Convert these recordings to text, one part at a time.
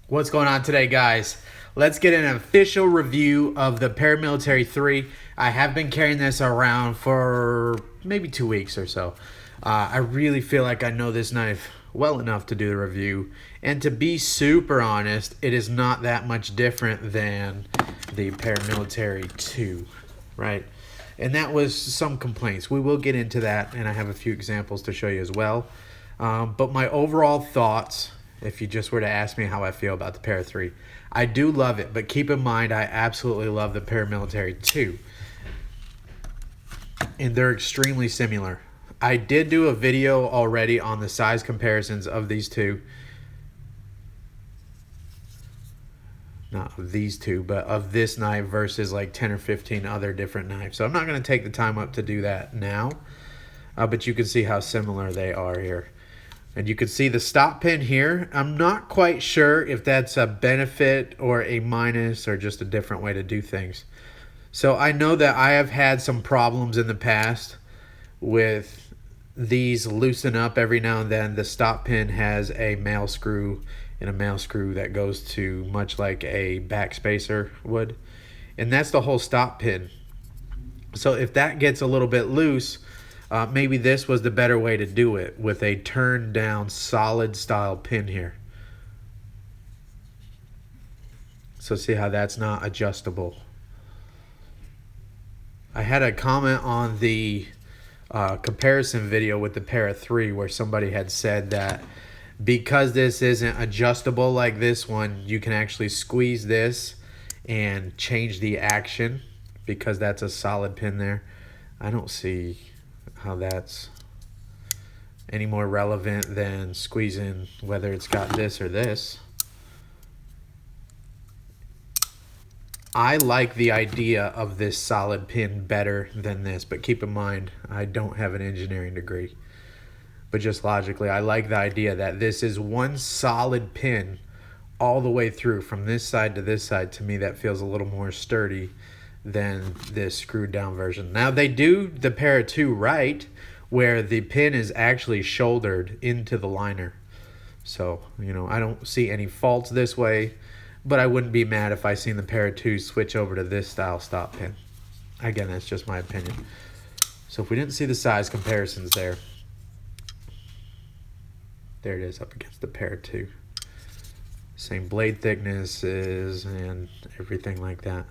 What's going on today, guys? Let's get an official review of the Paramilitary 3. I have been carrying this around for maybe 2 weeks or so. I really feel like I know this knife well enough to do the review. And to be super honest, it is not that much different than the Paramilitary 2, right? And that was some complaints. We will get into that, and I have a few examples to show you as well. But my overall thoughts, if you just were to ask me how I feel about the Para 3, I do love it, but keep in mind I absolutely love the Paramilitary 2. And they're extremely similar. I did do a video already on the size comparisons of these two. Not of these two, but of this knife versus like 10 or 15 other different knives. So I'm not going to take the time up to do that now. But you can see how similar they are here. And you can see the stop pin here. I'm not quite sure if that's a benefit or a minus or just a different way to do things. So I know that I have had some problems in the past with these loosen up every now and then. The stop pin has a male screw and a male screw that goes to much like a backspacer would. And that's the whole stop pin. So if that gets a little bit loose, maybe this was the better way to do it with a turned down solid style pin here. So see how that's not adjustable. I had a comment on the comparison video with the Para 3 where somebody had said that because this isn't adjustable like this one, you can actually squeeze this and change the action because that's a solid pin there. I don't see how that's any more relevant than squeezing whether it's got this or this. I like the idea of this solid pin better than this, but keep in mind, I don't have an engineering degree. But just logically, I like the idea that this is one solid pin all the way through from this side to this side. To me, that feels a little more sturdy than this screwed down version. Now, they do the Para 2 right, where the pin is actually shouldered into the liner. So, I don't see any faults this way, but I wouldn't be mad if I seen the Para 2 switch over to this style stop pin. Again, that's just my opinion. So if we didn't see the size comparisons there, there it is up against the Para 2. Same blade thicknesses and everything like that.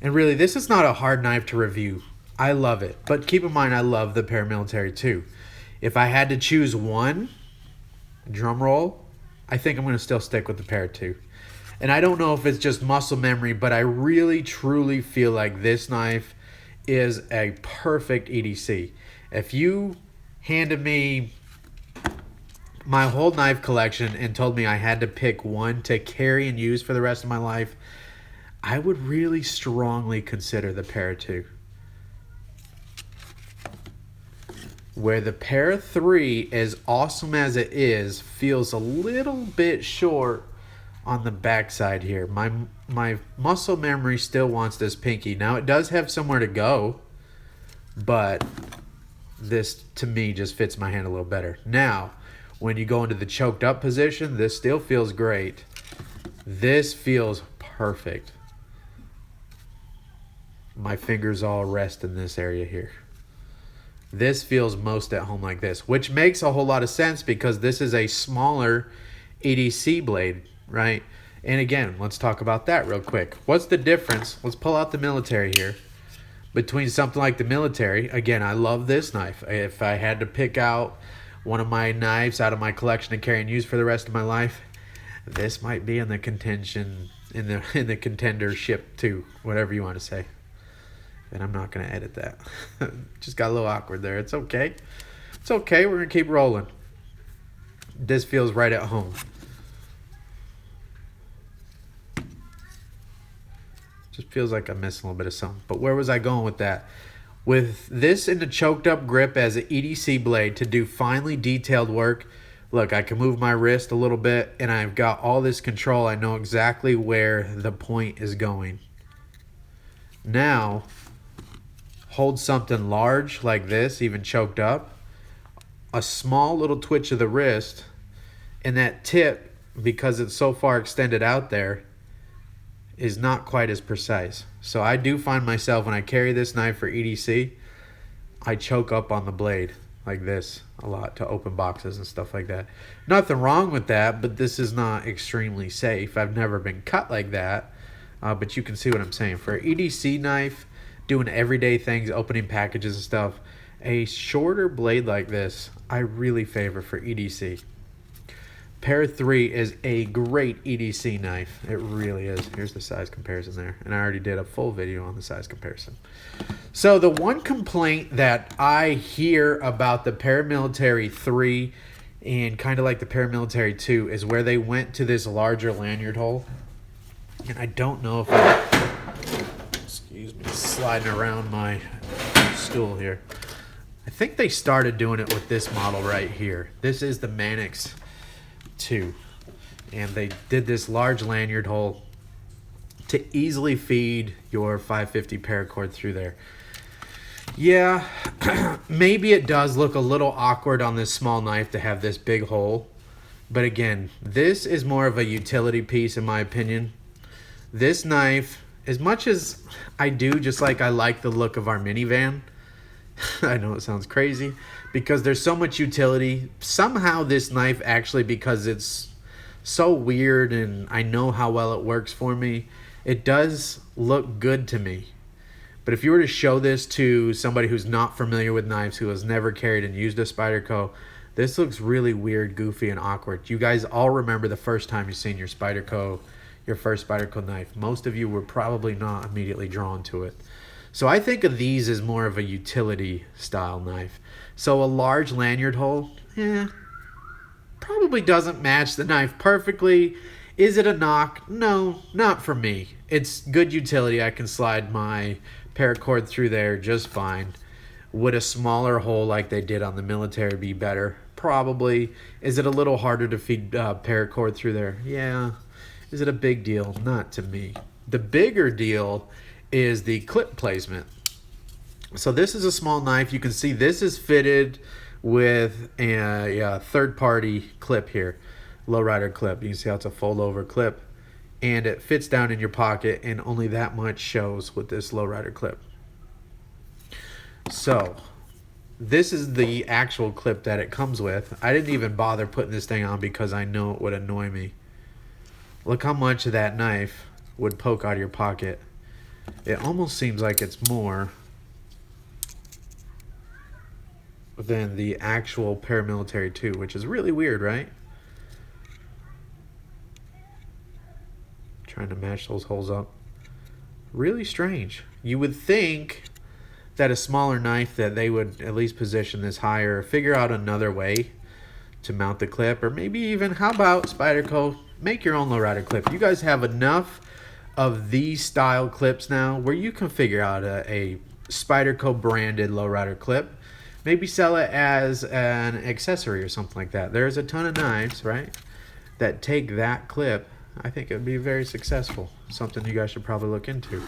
And really, this is not a hard knife to review. I love it. But keep in mind, I love the Paramilitary 2. If I had to choose one, drum roll, I think I'm going to still stick with the Para 2. And I don't know if it's just muscle memory, but I really, truly feel like this knife is a perfect EDC. If you handed me my whole knife collection and told me I had to pick one to carry and use for the rest of my life, I would really strongly consider the Para 2. Where the Para 3, as awesome as it is, feels a little bit short on the backside here. My muscle memory still wants this pinky. Now, it does have somewhere to go, but this, to me, just fits my hand a little better. Now, when you go into the choked up position, this still feels great. This feels perfect. My fingers all rest in this area here. This feels most at home like this, which makes a whole lot of sense because this is a smaller EDC blade, right? And again, let's talk about that real quick. What's the difference? Let's pull out the military here. Between something like the military, again, I love this knife. If I had to pick out one of my knives out of my collection to carry and use for the rest of my life, this might be in the contention, in the contendership too, whatever you want to say. And I'm not going to edit that. Just got a little awkward there. It's okay. It's okay. We're going to keep rolling. This feels right at home. Just feels like I'm missing a little bit of something. But where was I going with that? With this in the choked up grip as an EDC blade to do finely detailed work, look, I can move my wrist a little bit and I've got all this control. I know exactly where the point is going. Now, hold something large like this, even choked up, a small little twitch of the wrist, and that tip because it's so far extended out there, is not quite as precise. So I do find myself, when I carry this knife for EDC, I choke up on the blade like this a lot to open boxes and stuff like that. Nothing wrong with that, but this is not extremely safe. I've never been cut like that, but you can see what I'm saying. For an EDC knife, doing everyday things, opening packages and stuff, a shorter blade like this, I really favor for EDC. Pair 3 is a great EDC knife. It really is. Here's the size comparison there. And I already did a full video on the size comparison. So the one complaint that I hear about the Paramilitary 3 and kind of like the Paramilitary 2 is where they went to this larger lanyard hole. And I don't know if excuse me, sliding around my stool here. I think they started doing it with this model right here. This is the Manix 2, and they did this large lanyard hole to easily feed your 550 paracord through there. Yeah, maybe it does look a little awkward on this small knife to have this big hole, but again, this is more of a utility piece in my opinion. This knife, as much as I do, just like I like the look of our minivan, I know it sounds crazy, because there's so much utility. Somehow this knife actually, because it's so weird and I know how well it works for me, it does look good to me. But if you were to show this to somebody who's not familiar with knives, who has never carried and used a Spyderco, this looks really weird, goofy, and awkward. You guys all remember the first time you seen your Spyderco, your first Spyderco knife. Most of you were probably not immediately drawn to it. So I think of these as more of a utility style knife. So a large lanyard hole, probably doesn't match the knife perfectly. Is it a knock? No, not for me. It's good utility. I can slide my paracord through there just fine. Would a smaller hole like they did on the military be better? Probably. Is it a little harder to feed paracord through there? Yeah. Is it a big deal? Not to me. The bigger deal is the clip placement. So this is a small knife. You can see this is fitted with a third-party clip here, lowrider clip. You can see how it's a fold-over clip, and it fits down in your pocket, and only that much shows with this lowrider clip. So this is the actual clip that it comes with. I didn't even bother putting this thing on because I know it would annoy me. Look how much of that knife would poke out of your pocket. It almost seems like it's more than the actual Paramilitary 2, which is really weird, right? Trying to match those holes up. Really strange. You would think that a smaller knife, that they would at least position this higher, figure out another way to mount the clip, or maybe even, how about Spyderco, make your own lowrider clip. You guys have enough of these style clips now where you can figure out a Spyderco branded lowrider clip. Maybe sell it as an accessory or something like that. There's a ton of knives, right, that take that clip. I think it would be very successful. Something you guys should probably look into.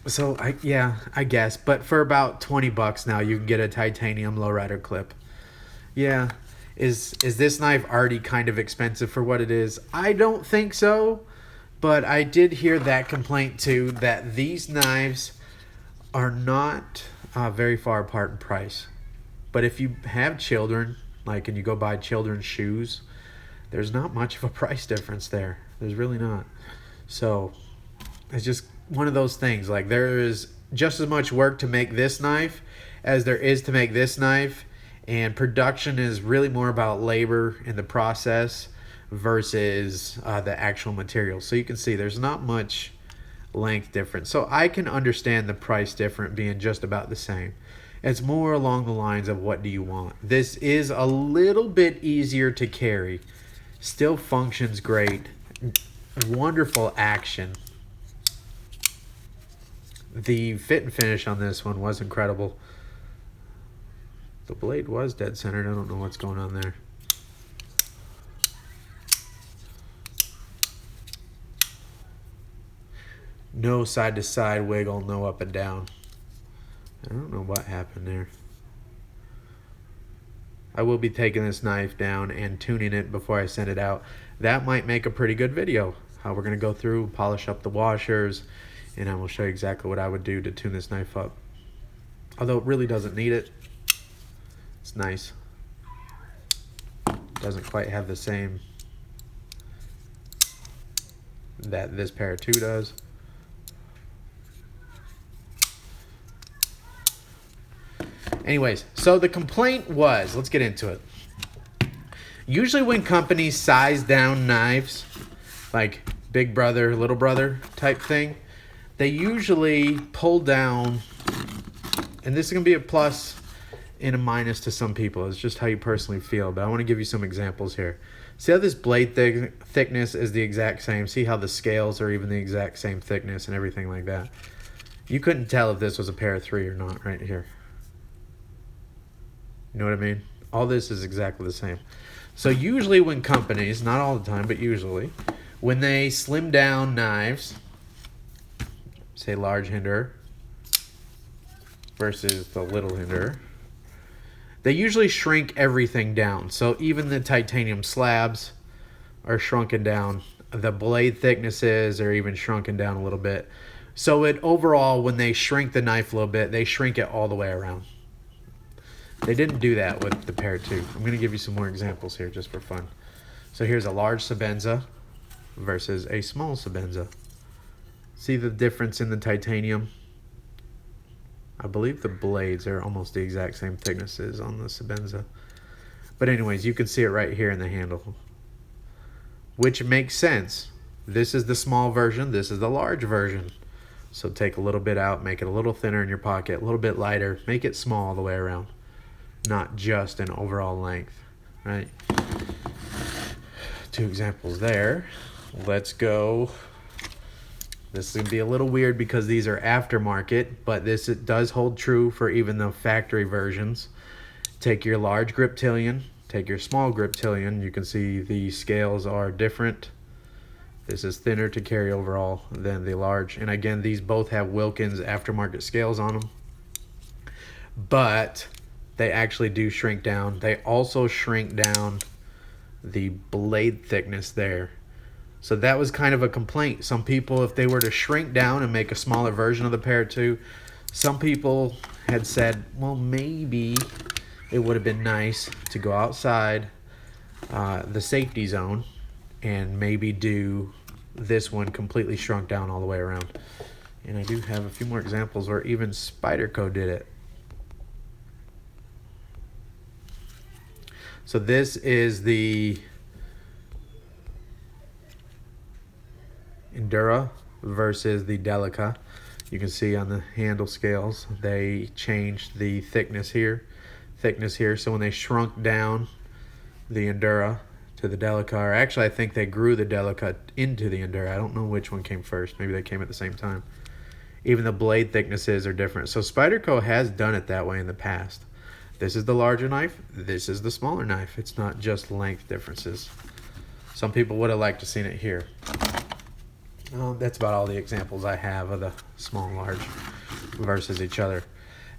So I guess, but for about 20 bucks now, you can get a titanium lowrider clip. Yeah. Is this knife already kind of expensive for what it is? I don't think so, but I did hear that complaint too, that these knives are not very far apart in price. But if you have children, like, and you go buy children's shoes, there's not much of a price difference there. There's really not. So it's just one of those things. Like, there is just as much work to make this knife as there is to make this knife. And production is really more about labor in the process versus the actual material. So you can see there's not much length difference. So I can understand the price difference being just about the same. It's more along the lines of, what do you want? This is a little bit easier to carry. Still functions great. Wonderful action. The fit and finish on this one was incredible. The blade was dead centered. I don't know what's going on there. No side to side wiggle, no up and down. I don't know what happened there. I will be taking this knife down and tuning it before I send it out. That might make a pretty good video. How we're going to go through, polish up the washers, and I will show you exactly what I would do to tune this knife up. Although it really doesn't need it. It's nice. Doesn't quite have the same that this Para 2 does. Anyways, so the complaint was, let's get into it. Usually when companies size down knives, like big brother, little brother type thing, they usually pull down, and this is going to be a plus and a minus to some people. It's just how you personally feel, but I want to give you some examples here. See how this blade thickness is the exact same? See how the scales are even the exact same thickness and everything like that? You couldn't tell if this was a Para 3 or not right here. You know what I mean? All this is exactly the same. So usually when companies, not all the time, but usually, when they slim down knives, say large hinder versus the little hinder, they usually shrink everything down. So even the titanium slabs are shrunken down. The blade thicknesses are even shrunken down a little bit. So it overall, when they shrink the knife a little bit, they shrink it all the way around. They didn't do that with the Para 2. I'm going to give you some more examples here just for fun. So here's a large Sabenza versus a small Sabenza. See the difference in the titanium? I believe the blades are almost the exact same thicknesses on the Sabenza. But anyways, you can see it right here in the handle, which makes sense. This is the small version. This is the large version. So take a little bit out, make it a little thinner in your pocket, a little bit lighter, make it small all the way around. Not just an overall length, right? Two examples there. Let's go. This is going to be a little weird because these are aftermarket, but it does hold true for even the factory versions. Take your large griptilian, take your small griptilian. You can see the scales are different. This is thinner to carry overall than the large. And again, these both have Wilkins aftermarket scales on them. But they actually do shrink down. They also shrink down the blade thickness there. So that was kind of a complaint. Some people, if they were to shrink down and make a smaller version of the Para 2, some people had said, well, maybe it would have been nice to go outside the safety zone and maybe do this one completely shrunk down all the way around. And I do have a few more examples where even Spyderco did it. So this is the Enduro versus the Delica. You can see on the handle scales, they changed the thickness here. So when they shrunk down the Enduro to the Delica, or actually I think they grew the Delica into the Enduro. I don't know which one came first. Maybe they came at the same time. Even the blade thicknesses are different. So Spyderco has done it that way in the past. This is the larger knife. This is the smaller knife. It's not just length differences. Some people would have liked to seen it here. That's about all the examples I have of the small and large versus each other.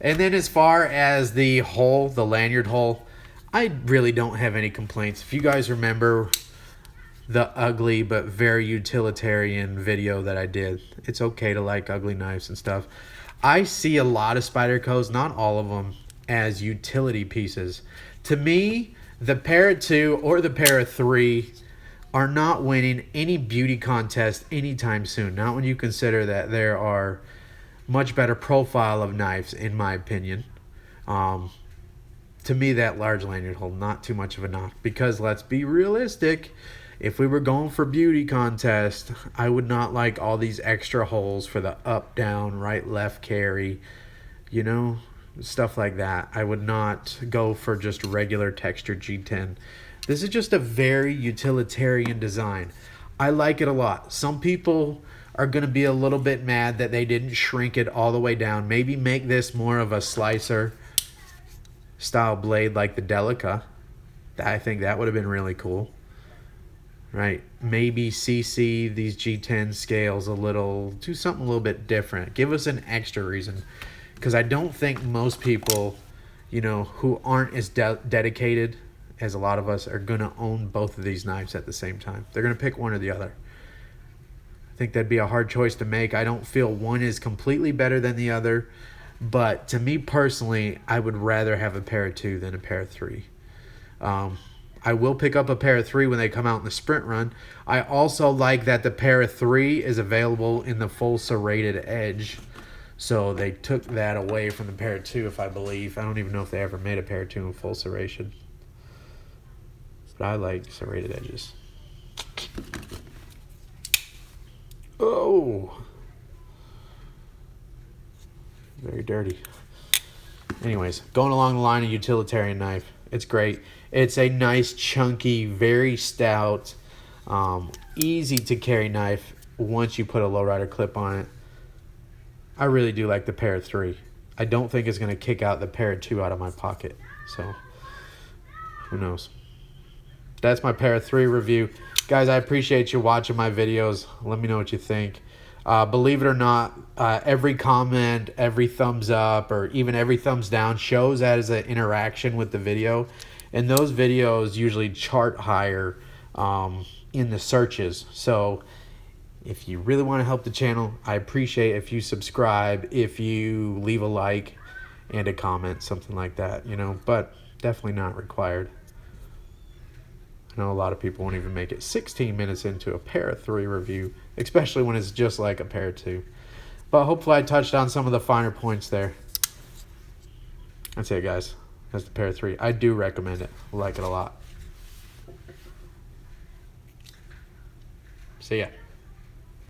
And then as far as the hole, the lanyard hole, I really don't have any complaints. If you guys remember the ugly but very utilitarian video that I did, it's okay to like ugly knives and stuff. I see a lot of Spydercos, not all of them, as utility pieces. To me, the Para 2 or the Para 3 are not winning any beauty contest anytime soon. Not when you consider that there are much better profile of knives, in my opinion. To me, that large lanyard hole, not too much of a knock. Because let's be realistic, if we were going for beauty contest, I would not like all these extra holes for the up, down, right, left carry. You know, stuff like that. I would not go for just regular textured G10. This is just a very utilitarian design. I like it a lot. Some people are going to be a little bit mad that they didn't shrink it all the way down. Maybe make this more of a slicer style blade like the Delica. I think that would have been really cool. Right? Maybe CC these G10 scales a little, do something a little bit different. Give us an extra reason. Because I don't think most people, you know, who aren't as dedicated as a lot of us are going to own both of these knives at the same time. They're going to pick one or the other. I think that'd be a hard choice to make. I don't feel one is completely better than the other, but to me personally, I would rather have a pair of 2 than a pair of 3. I will pick up a pair of 3 when they come out in the sprint run. I also like that the pair of 3 is available in the full serrated edge. So they took that away from the pair of 2, if I believe. I don't even know if they ever made a pair of 2 in full serration. But I like serrated edges. Oh! Very dirty. Anyways, going along the line of utilitarian knife. It's great. It's a nice, chunky, very stout, easy to carry knife once you put a lowrider clip on it. I really do like the pair of 3. I don't think it's going to kick out the pair of 2 out of my pocket. So, who knows? That's my pair of 3 review. Guys, I appreciate you watching my videos. Let me know what you think. Believe it or not, every comment, every thumbs up, or even every thumbs down shows that as an interaction with the video. And those videos usually chart higher in the searches. So if you really want to help the channel, I appreciate if you subscribe, if you leave a like and a comment, something like that, you know, but definitely not required. I know a lot of people won't even make it 16 minutes into a pair of 3 review, especially when it's just like a pair of 2. But hopefully I touched on some of the finer points there. That's it, guys. That's the pair of 3. I do recommend it. I like it a lot. See ya.